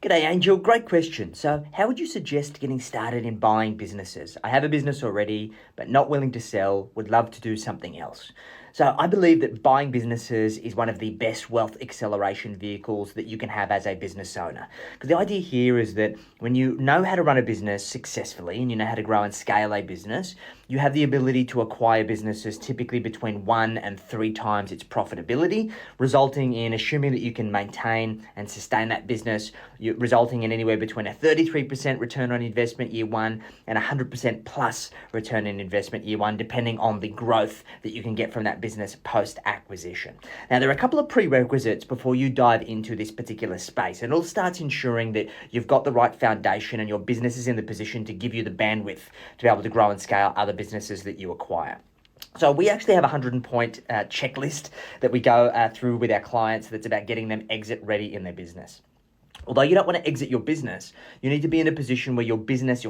G'day, Angel. Great question. So, how would you suggest getting started in buying businesses? I have a business already, but not willing to sell, would love to do something else. So, I believe that buying businesses is one of the best wealth acceleration vehicles that you can have as a business owner. Because the idea here is that when you know how to run a business successfully and you know how to grow and scale a business, you have the ability to acquire businesses typically between 1 and 3 times its profitability, resulting in assuming that you can maintain and sustain that business, resulting in anywhere between a 33% return on investment year one and 100% plus return on investment year one, depending on the growth that you can get from that business post-acquisition. Now, there are a couple of prerequisites before you dive into this particular space, and it all starts ensuring that you've got the right foundation and your business is in the position to give you the bandwidth to be able to grow and scale other businesses that you acquire. So we actually have a 100-point checklist that we go through with our clients that's about getting them exit ready in their business. Although you don't want to exit your business, you need to be in a position where your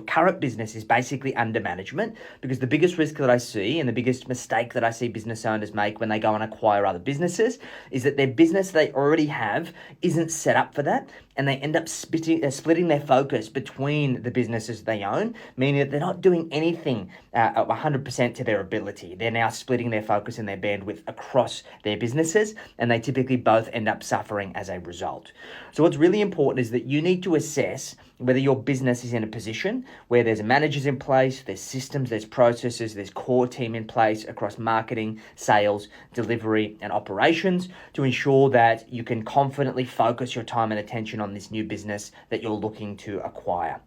current business is basically under management, because the biggest risk that I see and the biggest mistake that I see business owners make when they go and acquire other businesses is that their business they already have isn't set up for that, and they end up splitting their focus between the businesses they own, meaning that they're not doing anything 100% to their ability. They're now splitting their focus and their bandwidth across their businesses, and they typically both end up suffering as a result. So what's really important is that you need to assess whether your business is in a position where there's managers in place, there's systems, there's processes, there's core team in place across marketing, sales, delivery, and operations to ensure that you can confidently focus your time and attention on this new business that you're looking to acquire.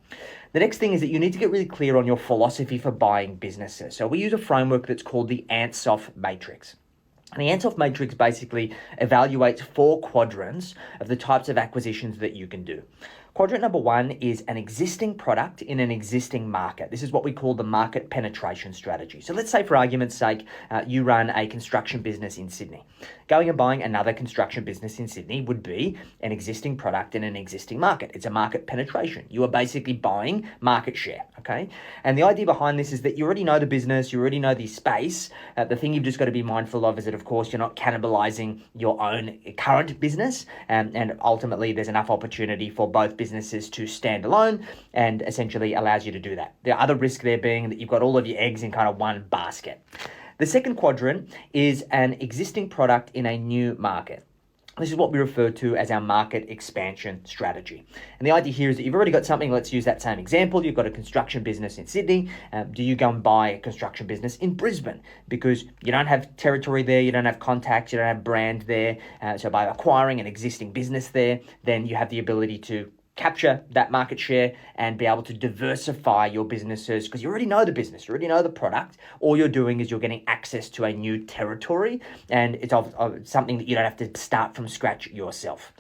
The next thing is that you need to get really clear on your philosophy for buying businesses. So we use a framework that's called the Antoniou matrix. And the Antoniou matrix basically evaluates 4 quadrants of the types of acquisitions that you can do. Quadrant number 1 is an existing product in an existing market. This is what we call the market penetration strategy. So let's say, for argument's sake, you run a construction business in Sydney. Going and buying another construction business in Sydney would be an existing product in an existing market. It's a market penetration. You are basically buying market share, okay? And the idea behind this is that you already know the business, you already know the space. The thing you've just got to be mindful of is that, of course, you're not cannibalizing your own current business, and ultimately there's enough opportunity for both businesses to stand alone, and essentially allows you to do that. The other risk there being that you've got all of your eggs in kind of one basket. The second quadrant is an existing product in a new market. This is what we refer to as our market expansion strategy. And the idea here is that you've already got something. Let's use that same example. You've got a construction business in Sydney. Do you go and buy a construction business in Brisbane? Because you don't have territory there, you don't have contacts, you don't have brand there. So by acquiring an existing business there, then you have the ability to capture that market share and be able to diversify your businesses, because you already know the business, you already know the product. All you're doing is you're getting access to a new territory, and it's something that you don't have to start from scratch yourself.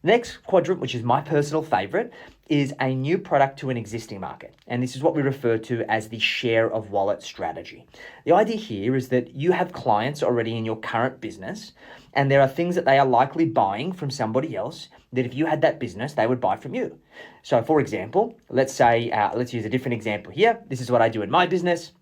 Next quadrant, which is my personal favorite, is a new product to an existing market. And this is what we refer to as the share of wallet strategy. The idea here is that you have clients already in your current business, and there are things that they are likely buying from somebody else that if you had that business, they would buy from you. So for example, let's use a different example here. This is what I do in my business.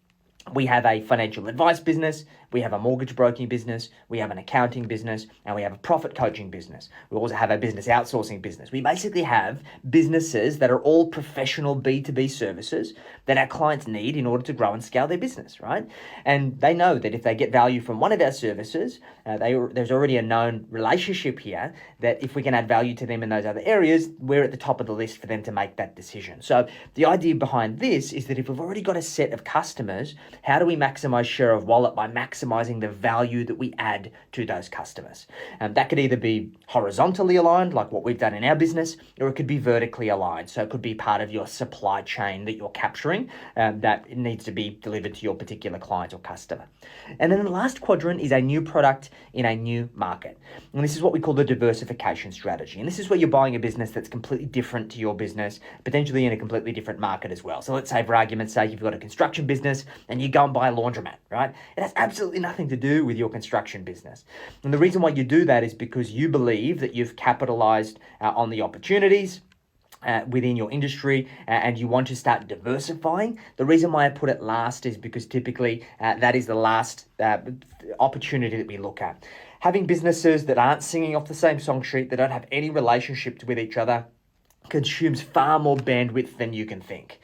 We have a financial advice business, we have a mortgage broking business, we have an accounting business, and we have a profit coaching business. We also have a business outsourcing business. We basically have businesses that are all professional B2B services that our clients need in order to grow and scale their business, right? And they know that if they get value from one of our services, there's already a known relationship here that if we can add value to them in those other areas, we're at the top of the list for them to make that decision. So the idea behind this is that if we've already got a set of customers, how do we maximize share of wallet by maximizing the value that we add to those customers? That could either be horizontally aligned, like what we've done in our business, or it could be vertically aligned. So it could be part of your supply chain that you're capturing that needs to be delivered to your particular client or customer. And then the last quadrant is a new product in a new market. And this is what we call the diversification strategy. And this is where you're buying a business that's completely different to your business, potentially in a completely different market as well. So let's say, for argument's sake, you've got a construction business and you go and buy a laundromat, right? It has absolutely nothing to do with your construction business. And the reason why you do that is because you believe that you've capitalized on the opportunities within your industry and you want to start diversifying. The reason why I put it last is because typically that is the last opportunity that we look at. Having businesses that aren't singing off the same song sheet, that don't have any relationship with each other, consumes far more bandwidth than you can think.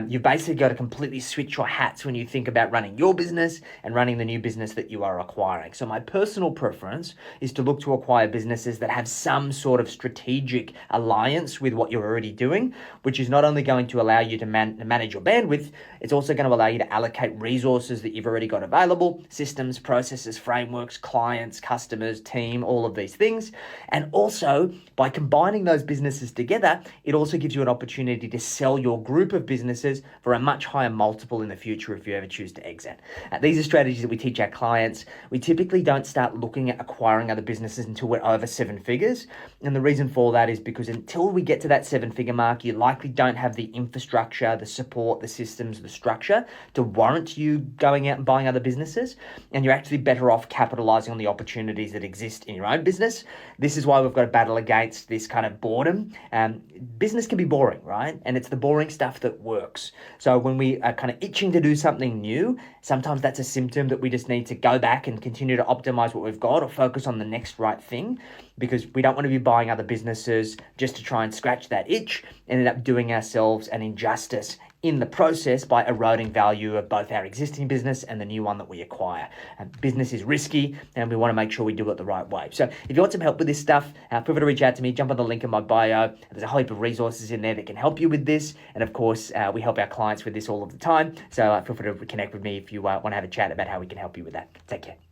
You've basically got to completely switch your hats when you think about running your business and running the new business that you are acquiring. So my personal preference is to look to acquire businesses that have some sort of strategic alliance with what you're already doing, which is not only going to allow you to manage your bandwidth, it's also going to allow you to allocate resources that you've already got available, systems, processes, frameworks, clients, customers, team, all of these things. And also, by combining those businesses together, it also gives you an opportunity to sell your group of businesses for a much higher multiple in the future if you ever choose to exit. These are strategies that we teach our clients. We typically don't start looking at acquiring other businesses until we're over 7 figures. And the reason for that is because until we get to that 7-figure mark, you likely don't have the infrastructure, the support, the systems, the structure to warrant you going out and buying other businesses. And you're actually better off capitalizing on the opportunities that exist in your own business. This is why we've got to battle against this kind of boredom. Business can be boring, right? And it's the boring stuff that works. So when we are kind of itching to do something new, sometimes that's a symptom that we just need to go back and continue to optimize what we've got or focus on the next right thing, because we don't want to be buying other businesses just to try and scratch that itch and end up doing ourselves an injustice in the process by eroding value of both our existing business and the new one that we acquire. Business is risky and we want to make sure we do it the right way. So if you want some help with this stuff, feel free to reach out to me, jump on the link in my bio. There's a whole heap of resources in there that can help you with this. And of course, we help our clients with this all of the time. So feel free to connect with me if you want to have a chat about how we can help you with that. Take care.